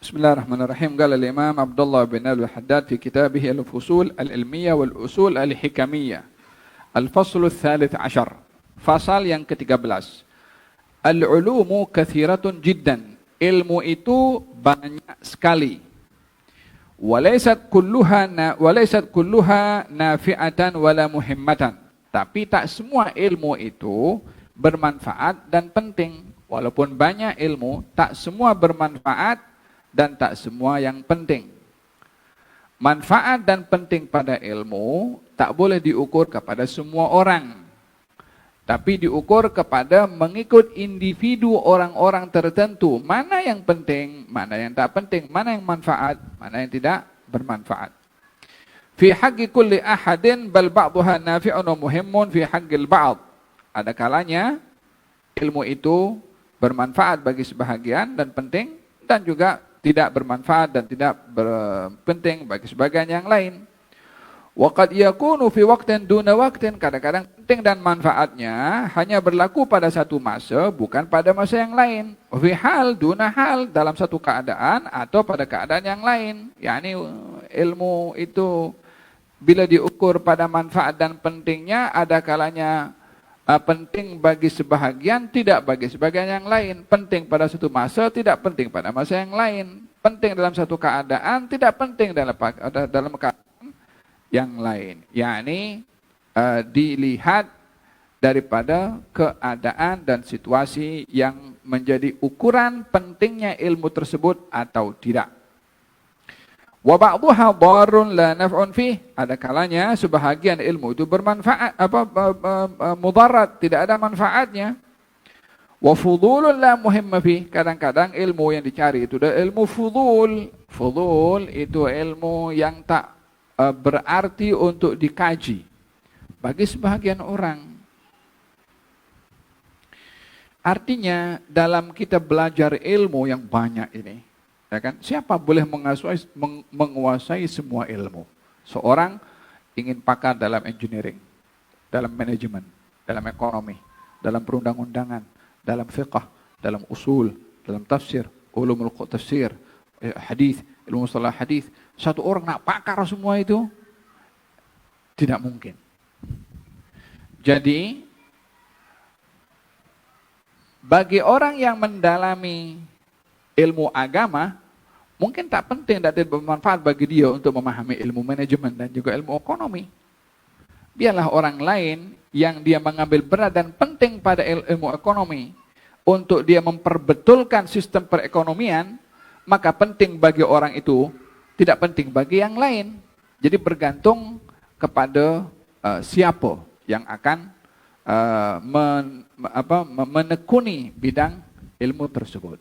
Bismillahirrahmanirrahim. Qala al-Imam Abdullah bin al-Haddad fi kitabih al-Fusul al-Ilmiyah wal-Usul al-Hikamiyah. Al-Faslu ats-tsalits 'ashar. Fasal yang ke-13. Al-ulumu katsiratun jiddan. Ilmu itu banyak sekali. Walaysat kulluha nafi'atan wala muhimmatan. Tapi tak semua ilmu itu bermanfaat dan penting. Walaupun banyak ilmu, tak semua bermanfaat dan tak semua yang penting. Manfaat dan penting pada ilmu tak boleh diukur kepada semua orang. Tapi diukur kepada mengikut individu orang-orang tertentu. Mana yang penting, mana yang tak penting, mana yang manfaat, mana yang tidak bermanfaat. Fi haqqi kulli ahadin bal ba'daha nafi'un wa muhimmun fi haqqil ba'd. Ada kalanya ilmu itu bermanfaat bagi sebahagian dan penting, dan juga tidak bermanfaat dan tidak penting bagi sebagian yang lain. Wa qad yakunu fi waqtin duna waqtin, kadang-kadang penting dan manfaatnya hanya berlaku pada satu masa, bukan pada masa yang lain. Fi hal duna hal, dalam satu keadaan atau pada keadaan yang lain. Yani ilmu itu bila diukur pada manfaat dan pentingnya, ada kalanya penting bagi sebahagian, tidak bagi sebagian yang lain. Penting pada satu masa, tidak penting pada masa yang lain. Penting dalam satu keadaan, tidak penting dalam keadaan yang lain. Yakni dilihat daripada keadaan dan situasi yang menjadi ukuran pentingnya ilmu tersebut atau tidak. Wa ba'dhuha dharrun la naf'un fih. Ada kalanya sebahagian ilmu itu bermanfaat mudarat, tidak ada manfaatnya. Wa fudulun la muhimma fih. Kadang-kadang ilmu yang dicari itu adalah ilmu fudul. Fudul itu ilmu yang tak berarti untuk dikaji bagi sebahagian orang. Artinya dalam kita belajar ilmu yang banyak ini, ya kan? Siapa boleh menguasai semua ilmu? Seorang ingin pakar dalam engineering, dalam manajemen, dalam ekonomi, dalam perundang-undangan, dalam fiqh, dalam usul, dalam tafsir, ulumul tafsir, hadis, ilmu mustalah hadis. Satu orang nak pakar semua itu tidak mungkin. Jadi bagi orang yang mendalami ilmu agama, mungkin tak penting dan tidak bermanfaat bagi dia untuk memahami ilmu manajemen dan juga ilmu ekonomi. Biarlah orang lain yang dia mengambil berat dan penting pada ilmu ekonomi untuk dia memperbetulkan sistem perekonomian, maka penting bagi orang itu, tidak penting bagi yang lain. Jadi bergantung kepada siapa yang akan menekuni bidang ilmu tersebut.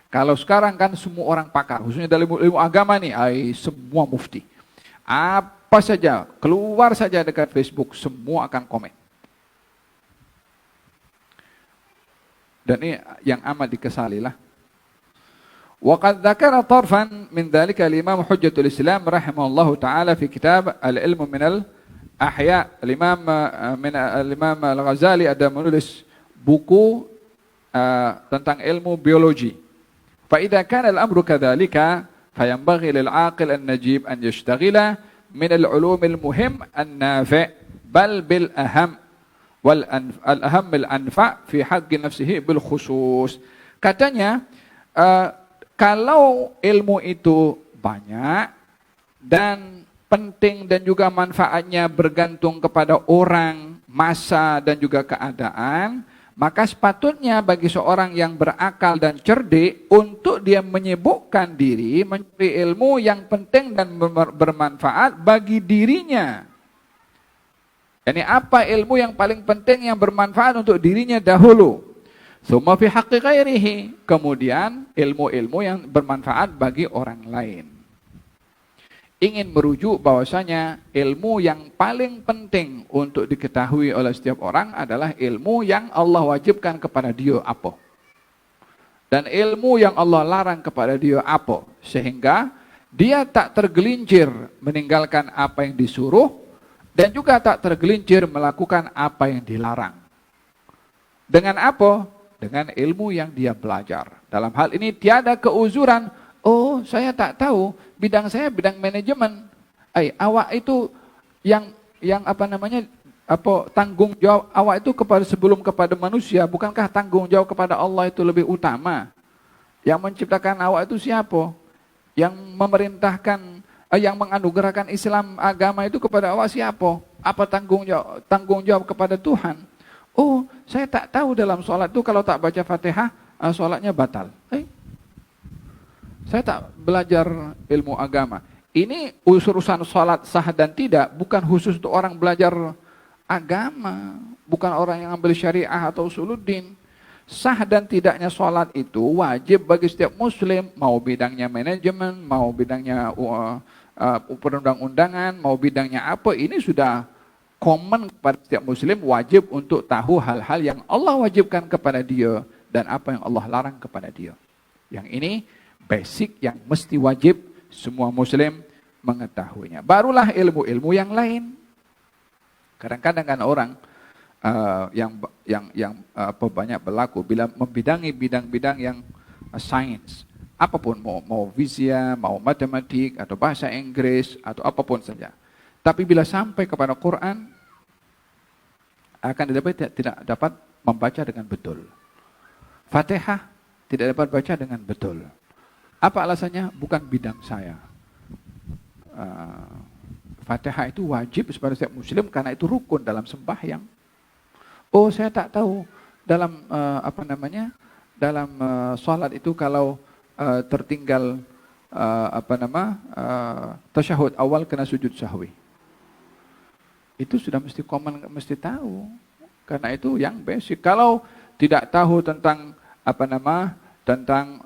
Kalau sekarang kan semua orang pakar, khususnya dalam ilmu agama nih, semua mufti. Apa saja, keluar saja dekat Facebook, semua akan komen. Dan ini yang amat dikesalilah. Wa qad dzakara tarfan min dzalika al-Imam Hujjatul Islam rahimahullahu taala fi kitab Al-Ilmu min al-Ahya. Al-Imam Al-Ghazali ada menulis buku tentang ilmu biologi. فإذا كان الأمر كذلك فينبغي للعاقل النجيب أن يشتغل من العلوم المهم النافع بل بالأهم والأهم الأنفع في حق نفسه بالخصوص. Katanya kalau ilmu itu banyak dan penting dan juga manfaatnya bergantung kepada orang, masa dan juga keadaan, maka sepatutnya bagi seorang yang berakal dan cerdik untuk dia menyibukkan diri mencari ilmu yang penting dan bermanfaat bagi dirinya. Yani apa ilmu yang paling penting yang bermanfaat untuk dirinya dahulu. Tsumma fi haqqi ghairihi. Kemudian ilmu-ilmu yang bermanfaat bagi orang lain. Ingin merujuk bahwasanya ilmu yang paling penting untuk diketahui oleh setiap orang adalah ilmu yang Allah wajibkan kepada dia apa. Dan ilmu yang Allah larang kepada dia apa. Sehingga dia tak tergelincir meninggalkan apa yang disuruh dan juga tak tergelincir melakukan apa yang dilarang. Dengan apa? Dengan ilmu yang dia belajar. Dalam hal ini tiada keuzuran. Oh, saya tak tahu, bidang saya bidang manajemen. Awak itu yang apa namanya, tanggung jawab awak itu sebelum kepada manusia, bukankah tanggung jawab kepada Allah itu lebih utama? Yang menciptakan awak itu siapa? Yang memerintahkan, yang menganugerahkan Islam agama itu kepada awak siapa? Apa tanggung jawab kepada Tuhan? Oh, saya tak tahu dalam sholat itu kalau tak baca Fatihah, sholatnya batal. Saya tak belajar ilmu agama. Ini urusan sholat sah dan tidak, bukan khusus untuk orang belajar agama, bukan orang yang ambil syariah atau usuluddin. Sah dan tidaknya sholat itu wajib bagi setiap muslim, mau bidangnya manajemen, mau bidangnya perundang-undangan, mau bidangnya apa, ini sudah common kepada setiap muslim, wajib untuk tahu hal-hal yang Allah wajibkan kepada dia dan apa yang Allah larang kepada dia. Yang ini basic yang mesti wajib semua muslim mengetahuinya. Barulah ilmu-ilmu yang lain. Kadang-kadang kan orang banyak berlaku bila membidangi bidang-bidang yang sains, apapun, mau fisika, mau matematik atau bahasa Inggris atau apapun saja. Tapi bila sampai kepada Quran, akan tidak dapat membaca dengan betul. Fatihah tidak dapat baca dengan betul. Apa alasannya? Bukan bidang saya. Fatihah itu wajib kepada setiap muslim karena itu rukun dalam sembahyang. Oh, saya tak tahu dalam dalam salat itu kalau tertinggal tasyahud awal kena sujud sahwi. Itu sudah mesti common, mesti tahu. Karena itu yang basic. Kalau tidak tahu tentang tentang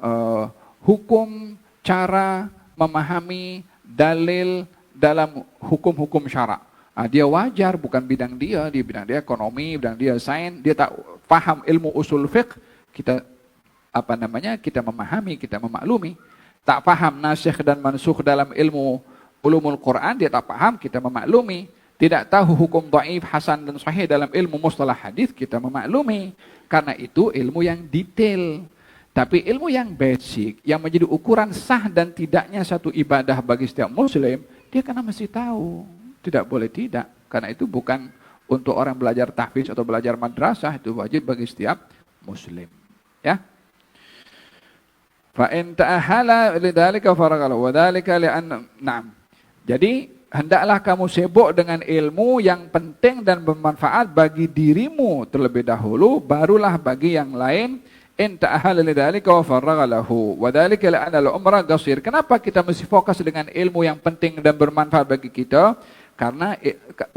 hukum, cara memahami dalil dalam hukum-hukum syarak, dia wajar, bukan bidang dia bidang dia ekonomi, bidang dia sains, dia tak paham ilmu usul fiqh, kita kita memahami, kita memaklumi. Tak paham nasikh dan mansukh dalam ilmu ulumul Quran, dia tak paham, kita memaklumi. Tidak tahu hukum dhaif, hasan dan sahih dalam ilmu mustalah hadis, kita memaklumi. Karena itu ilmu yang detail. Tapi ilmu yang basic, yang menjadi ukuran sah dan tidaknya satu ibadah bagi setiap muslim, dia karena mesti tahu. Tidak boleh tidak. Karena itu bukan untuk orang belajar tahfiz atau belajar madrasah, itu wajib bagi setiap muslim. Ya. Fa in ta'ahala lidzalika faraghalahu wa dzalika li'anna na'am. Jadi hendaklah kamu sibuk dengan ilmu yang penting dan bermanfaat bagi dirimu terlebih dahulu, barulah bagi yang lain. In ta'ahala lidzalika wa faraghalahu wa dzalika li'anna al-umra qasir. Kenapa kita mesti fokus dengan ilmu yang penting dan bermanfaat bagi kita? Karena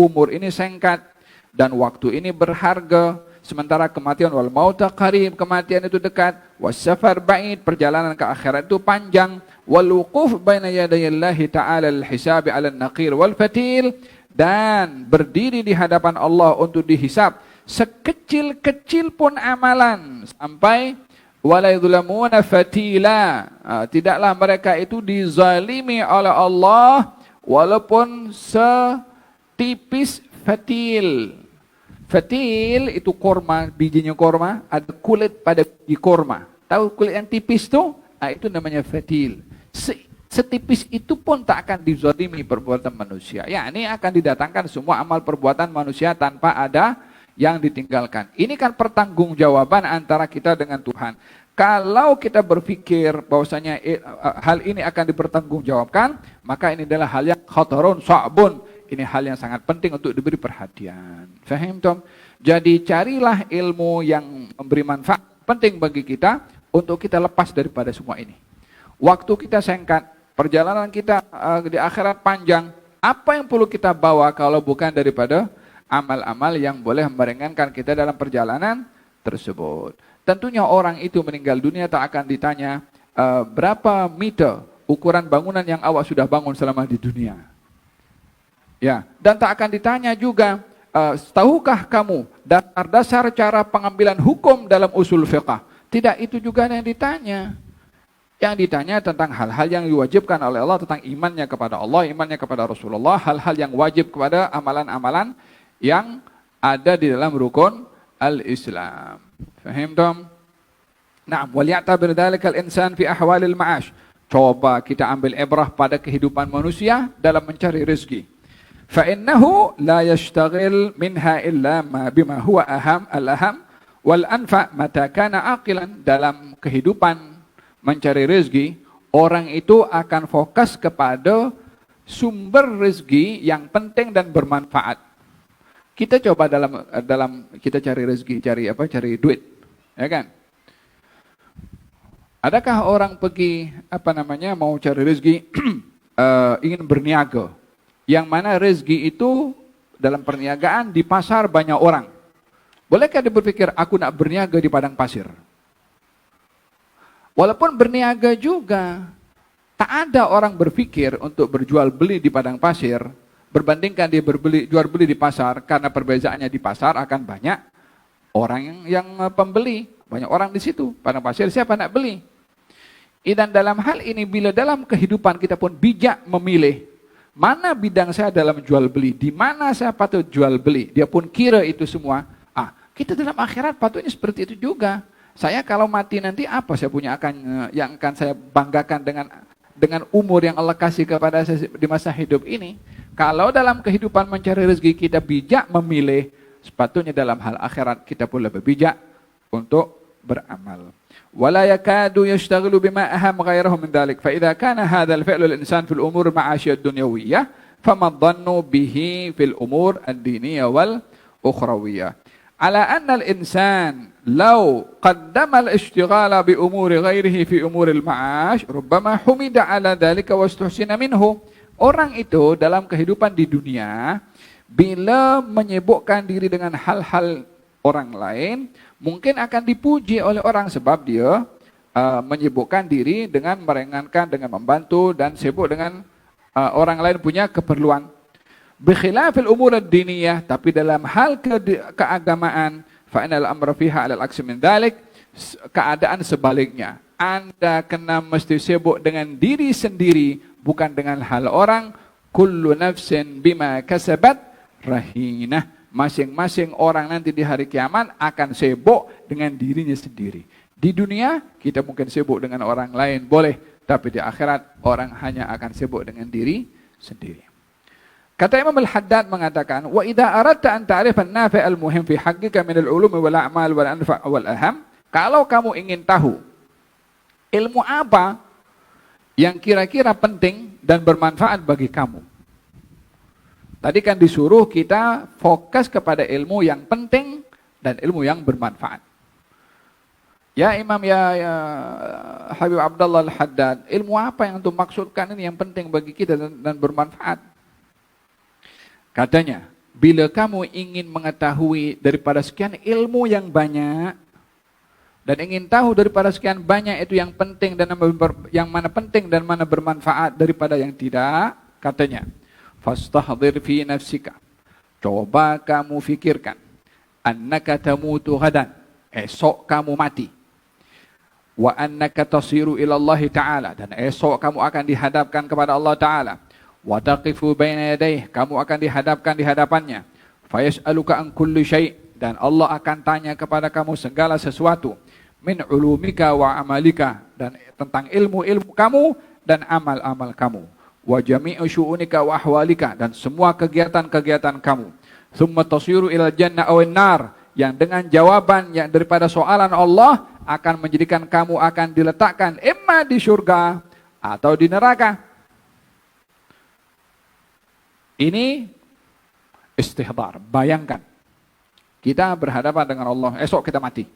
umur ini singkat dan waktu ini berharga. Sementara kematian wal mauta qarib, kematian itu dekat, was-safar ba'id, perjalanan ke akhirat itu panjang, wal wuquf baina yadayillahi ta'ala al-hisabi 'ala an-naqir wal fatil, dan berdiri di hadapan Allah untuk dihisab sekecil-kecil pun amalan sampai wala yuzlamuna fatila, tidaklah mereka itu dizalimi oleh Allah walaupun setipis fatil. Fatil itu korma, bijinya korma, ada kulit pada biji korma. Tahu kulit yang tipis tuh? Itu namanya fatil. Setipis itu pun tak akan dizalimi perbuatan manusia. Ya, ini akan didatangkan semua amal perbuatan manusia tanpa ada yang ditinggalkan. Ini kan pertanggungjawaban antara kita dengan Tuhan. Kalau kita berpikir bahwasanya hal ini akan dipertanggungjawabkan, maka ini adalah hal yang khatarun sa'bun. Ini hal yang sangat penting untuk diberi perhatian. Fahim, Tom? Jadi carilah ilmu yang memberi manfaat penting bagi kita untuk kita lepas daripada semua ini. Waktu kita singkat, perjalanan kita di akhirat panjang. Apa yang perlu kita bawa kalau bukan daripada amal-amal yang boleh meringankan kita dalam perjalanan tersebut. Tentunya orang itu meninggal dunia tak akan ditanya berapa meter ukuran bangunan yang awak sudah bangun selama di dunia. Ya, dan tak akan ditanya juga, tahukah kamu dasar-dasar cara pengambilan hukum dalam usul fiqh? Tidak, itu juga yang ditanya. Yang ditanya tentang hal-hal yang diwajibkan oleh Allah, tentang imannya kepada Allah, imannya kepada Rasulullah, hal-hal yang wajib kepada amalan-amalan yang ada di dalam rukun al-Islam. Fahim, Tom? Naam, wal ya'tabir dzalika al-insan fi ahwalil ma'ash. Coba kita ambil ibrah pada kehidupan manusia dalam mencari rezeki. فَإِنَّهُ لَا يَشْتَغِلْ مِنْهَا إِلَّا مَا بِمَا هُوَ الْأَهَمْ وَالْأَنْفَعْ مَتَى كَانَ عَاقِلًا. Dalam kehidupan mencari rezeki, orang itu akan fokus kepada sumber rezeki yang penting dan bermanfaat. Kita coba dalam kita cari rezeki, cari duit, ya kan? Adakah orang pergi mau cari rezeki ingin berniaga, yang mana rezeki itu dalam perniagaan di pasar banyak orang. Bolehkah dia berpikir aku nak berniaga di padang pasir? Walaupun berniaga juga, tak ada orang berpikir untuk berjual beli di padang pasir berbandingkan dia jual beli di pasar, karena perbezaannya di pasar akan banyak orang yang pembeli, banyak orang di situ. Padang pasir siapa nak beli? Dan dalam hal ini, bila dalam kehidupan kita pun bijak memilih mana bidang saya dalam jual beli, di mana saya patut jual beli, dia pun kira itu semua. Kita dalam akhirat patutnya seperti itu juga. Saya kalau mati nanti apa saya punya yang akan saya banggakan dengan umur yang Allah kasih kepada saya di masa hidup ini. Kalau dalam kehidupan mencari rezeki kita bijak memilih, sepatutnya dalam hal akhirat kita pun lebih bijak untuk beramal. ولا يكاد يشتغل بما أهم غيره من ذلك فإذا كان هذا الفعل الإنسان في الأمور المعاشية الدنيوية فما الظن به في الأمور الدينية والأخروية على أن الإنسان لو قدم الاشتغال بأمور غيره في أمور المعاش ربما حمد على ذلك واستحسن منه. Orang itu dalam kehidupan di dunia, bila menyibukkan diri dengan hal-hal orang lain, mungkin akan dipuji oleh orang sebab dia menyibukkan diri dengan meringankan, dengan membantu dan sibuk dengan orang lain punya keperluan. Bikhilafil umur ad-diniyah, tapi dalam hal keagamaan, fa inal amra fiha 'ala al-'aksi min dhalik, keadaan sebaliknya. Anda kena mesti sibuk dengan diri sendiri, bukan dengan hal orang. Kullu nafsin bima kasabat rahinah. Masing-masing orang nanti di hari kiamat akan sibuk dengan dirinya sendiri. Di dunia kita mungkin sibuk dengan orang lain, boleh. Tapi di akhirat orang hanya akan sibuk dengan diri sendiri. Kata Imam Al-Haddad mengatakan, wa idza aradta an ta'rifa an-nafi' al-muhim fi haqqika min al-ulum wal a'mal wal anfa' wal aham, kalau kamu ingin tahu ilmu apa yang kira-kira penting dan bermanfaat bagi kamu. Tadi kan disuruh kita fokus kepada ilmu yang penting dan ilmu yang bermanfaat. Ya Imam ya Habib Abdullah Al-Haddad, ilmu apa yang untuk maksudkan ini yang penting bagi kita dan bermanfaat? Katanya, bila kamu ingin mengetahui daripada sekian ilmu yang banyak dan ingin tahu daripada sekian banyak itu yang penting dan yang mana penting dan mana bermanfaat daripada yang tidak, katanya, fastahdir fi nafsika. Coba kamu fikirkan, annaka tamutu ghadan, esok kamu mati. Wa annaka tasiru ila Allah Ta'ala, dan esok kamu akan dihadapkan kepada Allah Ta'ala. Wa taqifu baina yadayhi, kamu akan dihadapkan di hadapannya. Fayas'aluka an kulli syai', dan Allah akan tanya kepada kamu segala sesuatu. Min ulumika wa amalika, dan tentang ilmu-ilmu kamu dan amal-amal kamu. Wa jami'u syu'unika wa ahwalika, dan semua kegiatan-kegiatan kamu. Thumma tasiru ilal jannah aw nar, yang dengan jawaban yang daripada soalan Allah akan menjadikan kamu akan diletakkan imma di surga atau di neraka. Ini istihdar, bayangkan kita berhadapan dengan Allah, esok kita mati.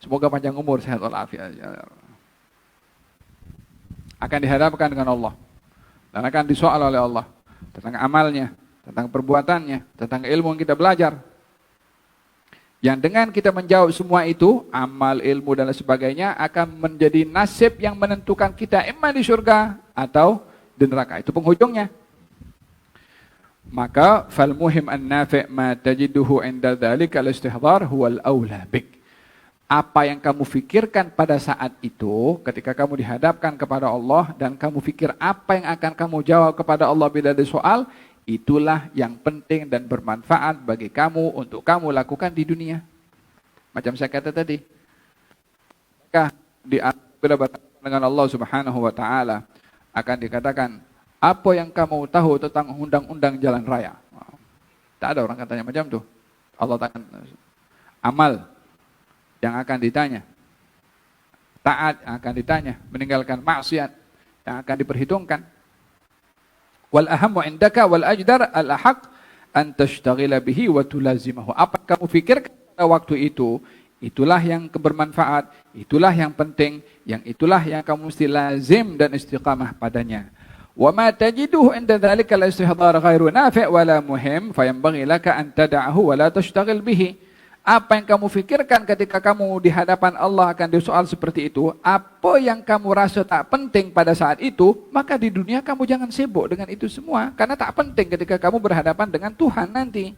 Semoga panjang umur, sehat walafiat. Akan dihadapkan dengan Allah dan akan disoal oleh Allah tentang amalnya, tentang perbuatannya, tentang ilmu yang kita belajar. Yang dengan kita menjawab semua itu, amal, ilmu dan lain sebagainya, akan menjadi nasib yang menentukan kita imma di surga atau di neraka. Itu penghujungnya. Maka fal muhim an-nafi' ma tajiduhu 'inda dzalika al-istihdar huwa al-aula bik. Apa yang kamu fikirkan pada saat itu, ketika kamu dihadapkan kepada Allah dan kamu fikir apa yang akan kamu jawab kepada Allah bila ada soal, itulah yang penting dan bermanfaat bagi kamu untuk kamu lakukan di dunia. Macam saya kata tadi. Maka bila dengan Allah Subhanahu wa taala, akan dikatakan, apa yang kamu tahu tentang undang-undang jalan raya? Tak ada orang katanya macam tu. Allah takkan. Amal yang akan ditanya, taat yang akan ditanya, meninggalkan maksiat yang akan diperhitungkan. Wal ahammu indaka wal ajdar al ahaq an tashtagila bihi wa tulazimahu. Apa yang kamu fikirkan pada waktu itu, itulah yang bermanfaat, itulah yang penting, yang itulah yang kamu mesti lazim dan istiqamah padanya. Wa ma tajiduhu inda dhalika al-istihdar ghairu nafi' wala muhim fayanbaghi laka an tad'ahu wa la tashtagil bihi. Apa yang kamu fikirkan ketika kamu di hadapan Allah akan disoal seperti itu, apa yang kamu rasa tak penting pada saat itu, maka di dunia kamu jangan sibuk dengan itu semua, karena tak penting ketika kamu berhadapan dengan Tuhan nanti.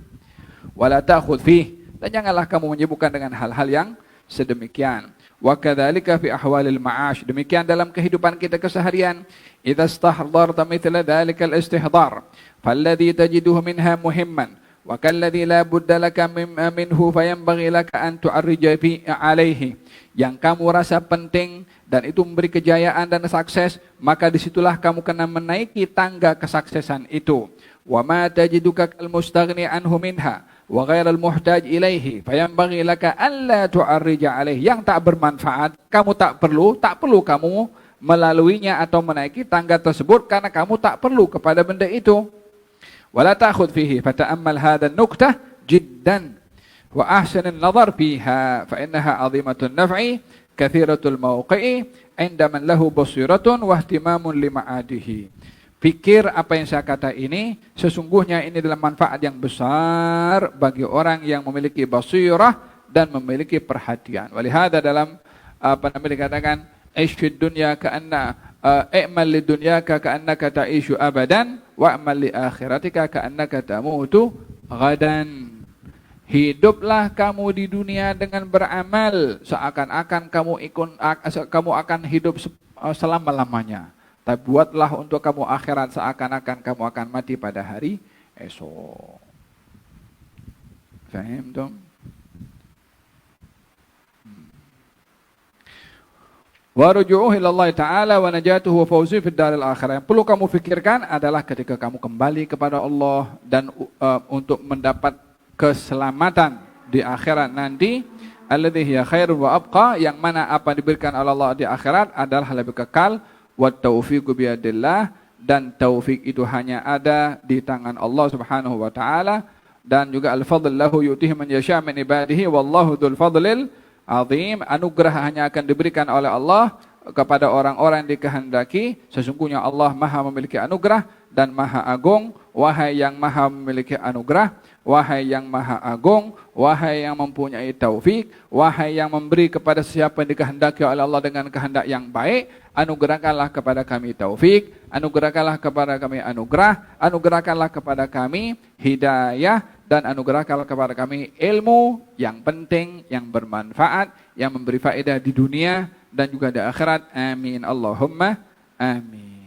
Wala ta'khudh fih, dan janganlah kamu menyibukkan dengan hal-hal yang sedemikian. Wa kadzalika fi ahwalil ma'ash, demikian dalam kehidupan kita keseharian. Idza istahdarta mithla dzalikal istihdar, falladhi tajiduhu minha muhimman wa kalladhi la budda laka minhu fayanbaghi laka an tu'arrija fi alaihi. Yang kamu rasa penting dan itu memberi kejayaan dan sukses, maka disitulah kamu kena menaiki tangga kesuksesan itu. Wa ma tajiduka kal mustaghni anhu minha wa ghairal muhtaj ilaihi fayanbaghi laka alla tu'arrija alaihi. Yang tak bermanfaat, kamu tak perlu kamu melaluinya atau menaiki tangga tersebut, karena kamu tak perlu kepada benda itu. Wala ta'khudh fihi fata'ammal hadha an-nuktah jiddan wa ahsan an-nazar fiha fa innaha 'azimatun naf'i kathiratul mawqi'i 'inda man lahu basiratun wa ihtimamun li ma'adihi. Pikir apa yang saya kata ini, sesungguhnya ini adalah manfaat yang besar bagi orang yang memiliki basirah dan memiliki perhatian. Walihada dalam dikatakan aisyud dunya ka'anna i'mal lid dunyaka ka'annaka ta'ishu abadan wa'mal li akhiratika ka'annaka tamutu ghadan. Hiduplah kamu di dunia dengan beramal seakan-akan kamu akan hidup selama-lamanya. Tapi buatlah untuk kamu akhirat seakan-akan kamu akan mati pada hari esok. Faham dong? Wa ruju'uhu ila Allah Ta'ala wa najatuhu wa fawzi fid daril akhirah. Yang perlu kamu fikirkan adalah ketika kamu kembali kepada Allah dan untuk mendapat keselamatan di akhirat nanti, alladhi hiya khairun wa abqa, yang mana apa diberikan oleh Allah di akhirat adalah lebih kekal. Wa taufiqu biyadillah, dan taufik itu hanya ada di tangan Allah Subhanahu wa taala, dan juga al-fadl lahu yu'tihi man yasha' min ibadihi wallahu dzul fadlil azim. Anugerah hanya akan diberikan oleh Allah kepada orang-orang yang dikehendaki. Sesungguhnya Allah Maha memiliki anugerah dan Maha agung. Wahai yang Maha memiliki anugerah, wahai yang Maha agung, wahai yang mempunyai taufik, wahai yang memberi kepada siapa yang dikehendaki oleh Allah dengan kehendak yang baik, anugerahkanlah kepada kami taufik, anugerahkanlah kepada kami anugerah, anugerahkanlah kepada kami hidayah, dan anugerahkanlah kepada kami ilmu yang penting, yang bermanfaat, yang memberi faedah di dunia dan juga di akhirat. Amin Allahumma amin.